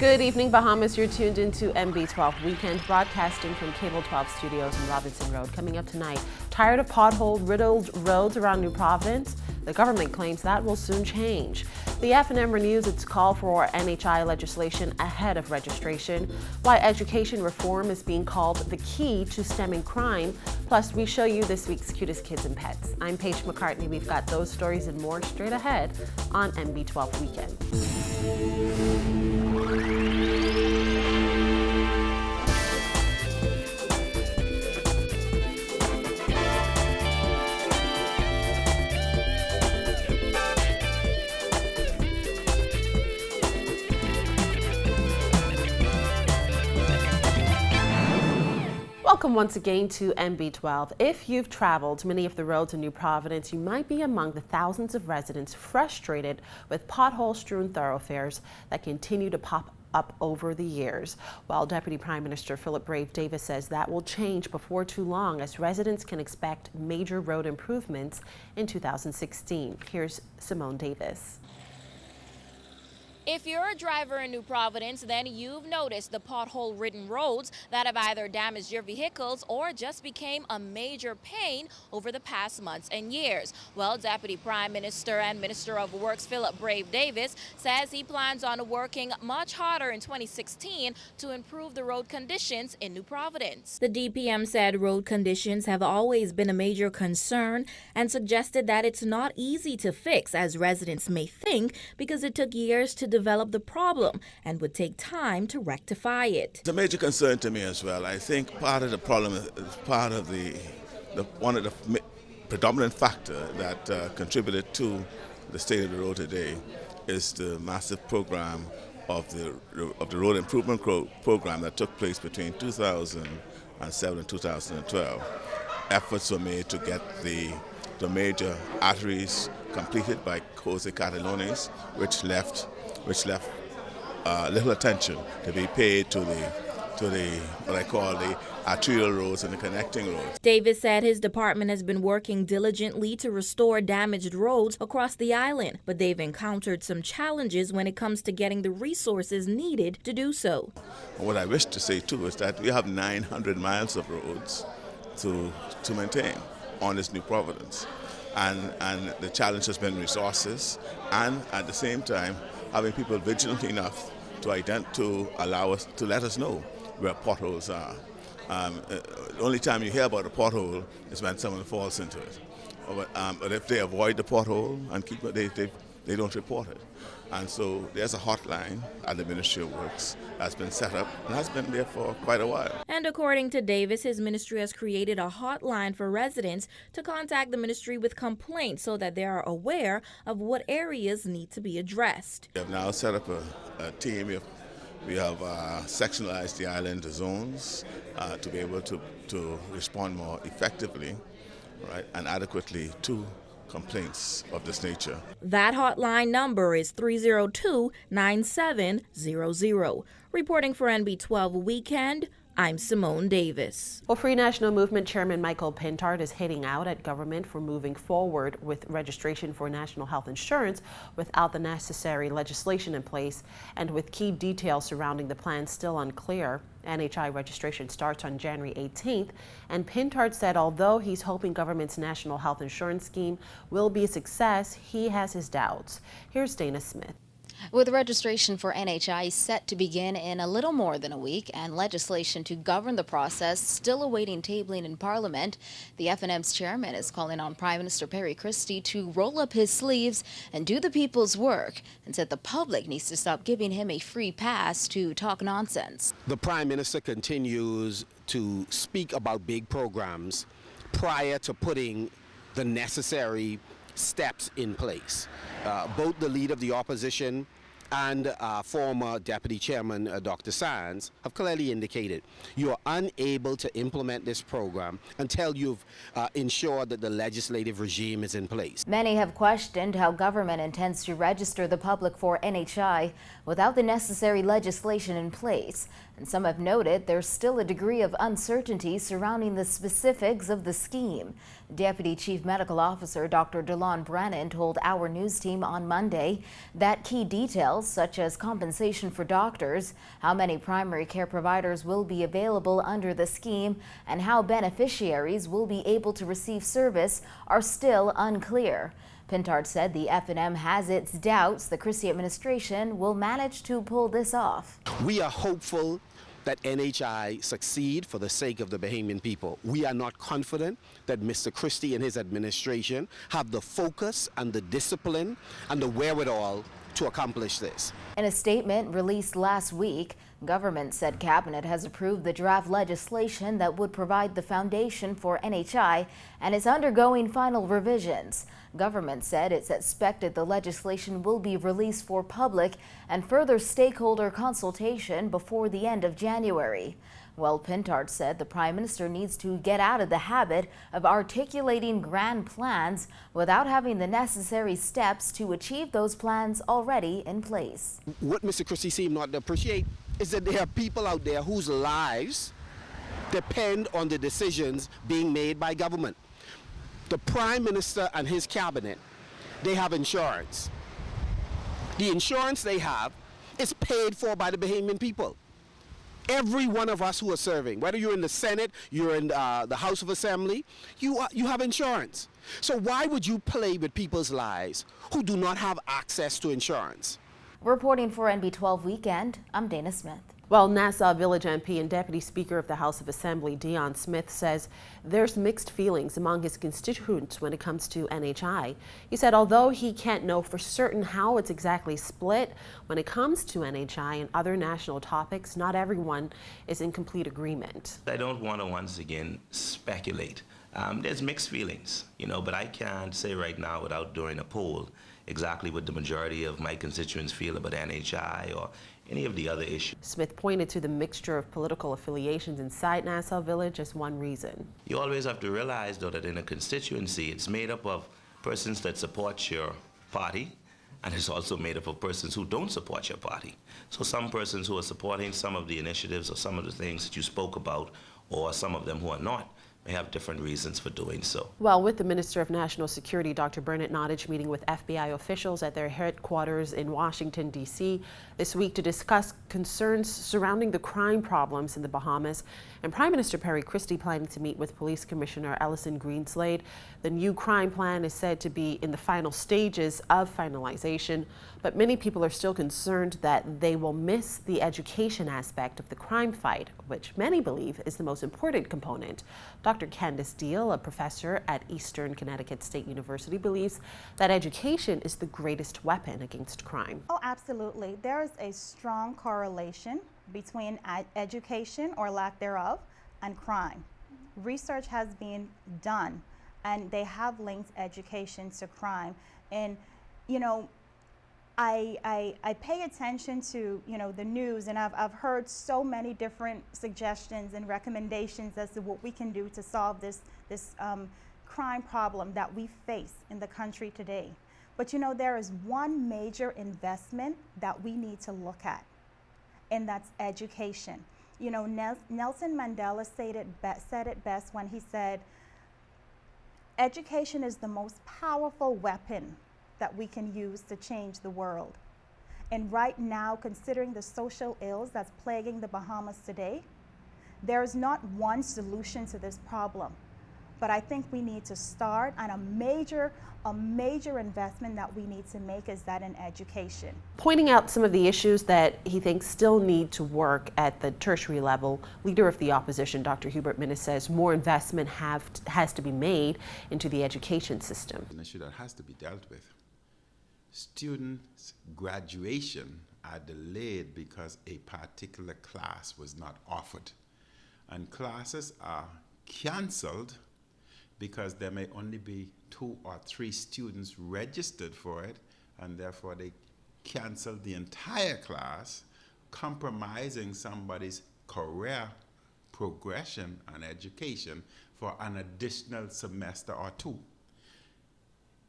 Good evening, Bahamas. You're tuned into MB12 Weekend, broadcasting from Cable 12 Studios in Robinson Road. Coming up tonight, tired of pothole-riddled roads around New Providence? The government claims that will soon change. The F&M renews its call for NHI legislation ahead of registration. Why education reform is being called the key to stemming crime. Plus, we show you this week's cutest kids and pets. I'm Paige McCartney. We've got those stories and more straight ahead on MB12 Weekend. Welcome once again to MB12. If you've traveled many of the roads in New Providence, you might be among the thousands of residents frustrated with pothole-strewn thoroughfares that continue to pop up over the years. While Deputy Prime Minister Philip Brave Davis says that will change before too long, as residents can expect major road improvements in 2016. Here's Simone Davis. If you're a driver in New Providence, then you've noticed the pothole-ridden roads that have either damaged your vehicles or just became a major pain over the past months and years. Well, Deputy Prime Minister and Minister of Works Philip Brave Davis says he plans on working much harder in 2016 to improve the road conditions in New Providence. The DPM said road conditions have always been a major concern and suggested that it's not easy to fix, as residents may think, because it took years to develop the problem and would take time to rectify it. It's a major concern to me as well. I think part of the problem is part of one of the predominant factor that contributed to the state of the road today is the massive program of the road improvement program that took place between 2007 and 2012. Efforts were made to get the major arteries completed by Jose Catalones, which left little attention to be paid to the what I call the arterial roads and the connecting roads. Davis said his department has been working diligently to restore damaged roads across the island, but they've encountered some challenges when it comes to getting the resources needed to do so. What I wish to say too is that we have 900 miles of roads to maintain on this New Providence, and the challenge has been resources, and at the same time having people vigilant enough to allow us to let us know where potholes are. The only time you hear about a pothole is when someone falls into it. But if they avoid the pothole and keep it, they don't report it. And so there's a hotline at the Ministry of Works that's been set up and has been there for quite a while. And according to Davis, his ministry has created a hotline for residents to contact the ministry with complaints so that they are aware of what areas need to be addressed. We have now set up a team. We have sectionalized the island to zones to be able to respond more effectively, right, and adequately to complaints of this nature. That hotline number is 302-9700. Reporting for NB12 Weekend, I'm Simone Davis. Well, Free National Movement Chairman Michael Pintard is hitting out at government for moving forward with registration for national health insurance without the necessary legislation in place, and with key details surrounding the plan still unclear. NHI registration starts on January 18th, and Pintard said although he's hoping government's national health insurance scheme will be a success, he has his doubts. Here's Dana Smith. With registration for NHI set to begin in a little more than a week and legislation to govern the process still awaiting tabling in Parliament, the F&M's chairman is calling on Prime Minister Perry Christie to roll up his sleeves and do the people's work, and said the public needs to stop giving him a free pass to talk nonsense. The Prime Minister continues to speak about big programs prior to putting the necessary steps in place. Both the leader of the opposition and former Deputy Chairman Dr. Sands have clearly indicated you are unable to implement this program until you've ensured that the legislative regime is in place. Many have questioned how government intends to register the public for NHI without the necessary legislation in place. And some have noted there's still a degree of uncertainty surrounding the specifics of the scheme. Deputy Chief Medical Officer Dr. DeLon Brennan told our news team on Monday that key details details such as compensation for doctors, how many primary care providers will be available under the scheme, and how beneficiaries will be able to receive service are still unclear. Pintard said the F&M has its doubts the Christie administration will manage to pull this off. We are hopeful that NHI succeed for the sake of the Bahamian people. We are not confident that Mr. Christie and his administration have the focus and the discipline and the wherewithal to accomplish this. In a statement released last week, government said cabinet has approved the draft legislation that would provide the foundation for NHI and is undergoing final revisions. Government said it's expected the legislation will be released for public and further stakeholder consultation before the end of January. Well, Pintard said the Prime Minister needs to get out of the habit of articulating grand plans without having the necessary steps to achieve those plans already in place. What Mr. Christie seemed not to appreciate is that there are people out there whose lives depend on the decisions being made by government. The Prime Minister and his cabinet, they have insurance. The insurance they have is paid for by the Bahamian people. Every one of us who are serving, whether you're in the Senate, you're in the House of Assembly, you have insurance. So why would you play with people's lives who do not have access to insurance? Reporting for NB12 Weekend, I'm Dana Smith. Well, Nassau Village MP and Deputy Speaker of the House of Assembly Dion Smith says there's mixed feelings among his constituents when it comes to NHI. He said although he can't know for certain how it's exactly split when it comes to NHI and other national topics, not everyone is in complete agreement. I don't want to once again speculate. There's mixed feelings, but I can't say right now without doing a poll exactly what the majority of my constituents feel about NHI or any of the other issues. Smith pointed to the mixture of political affiliations inside Nassau Village as one reason. You always have to realize, though, that in a constituency, it's made up of persons that support your party, and it's also made up of persons who don't support your party. So some persons who are supporting some of the initiatives or some of the things that you spoke about, or some of them who are not, may have different reasons for doing so. Well, with the Minister of National Security, Dr. Bernard Nottage, meeting with FBI officials at their headquarters in Washington, D.C. this week to discuss concerns surrounding the crime problems in the Bahamas, and Prime Minister Perry Christie planning to meet with Police Commissioner Ellison Greenslade. The new crime plan is said to be in the final stages of finalization, but many people are still concerned that they will miss the education aspect of the crime fight, which many believe is the most important component. Dr. Candace Deal, a professor at Eastern Connecticut State University, believes that education is the greatest weapon against crime. Oh, absolutely. There is a strong correlation between education or lack thereof and crime. Research has been done and they have linked education to crime. And, I pay attention to, the news, and I've heard so many different suggestions and recommendations as to what we can do to solve this crime problem that we face in the country today. But there is one major investment that we need to look at, and that's education. Nelson Mandela said it best when he said, education is the most powerful weapon that we can use to change the world. And right now, considering the social ills that's plaguing the Bahamas today, there's not one solution to this problem. But I think we need to start, and a major investment that we need to make is that in education. Pointing out some of the issues that he thinks still need to work at the tertiary level, Leader of the Opposition, Dr. Hubert Minnis, says more investment has to be made into the education system. An issue that has to be dealt with. Students' graduation are delayed because a particular class was not offered. And classes are canceled because there may only be 2 or 3 students registered for it, and therefore they cancel the entire class, compromising somebody's career progression and education for an additional semester or 2.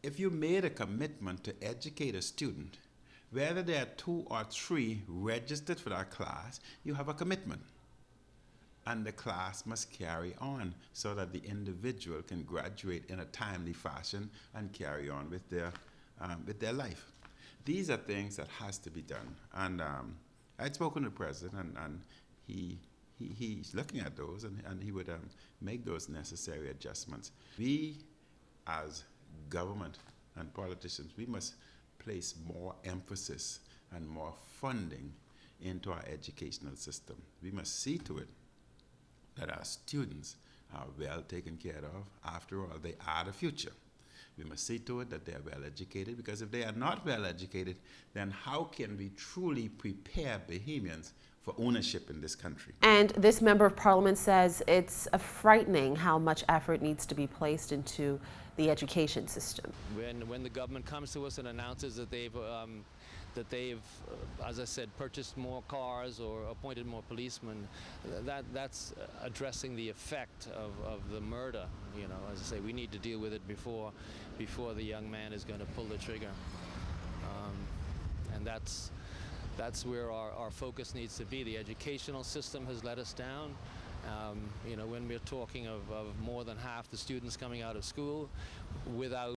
If you made a commitment to educate a student, whether there are 2 or 3 registered for that class, you have a commitment. And the class must carry on so that the individual can graduate in a timely fashion and carry on with their life. These are things that has to be done. And I'd spoken to the president, and he's looking at those, and he would make those necessary adjustments. We, as government and politicians, we must place more emphasis and more funding into our educational system. We must see to it that our students are well taken care of. After all, they are the future. We must see to it that they are well educated, because if they are not well educated, then how can we truly prepare Bahamians for ownership in this country? And this member of parliament says it's frightening how much effort needs to be placed into the education system. When the government comes to us and announces that they've as I said, purchased more cars or appointed more policemen, that's addressing the effect of the murder. You know, as I say, we need to deal with it before the young man is going to pull the trigger. And that's where our focus needs to be. The educational system has let us down. You know, when we're talking of more than half the students coming out of school without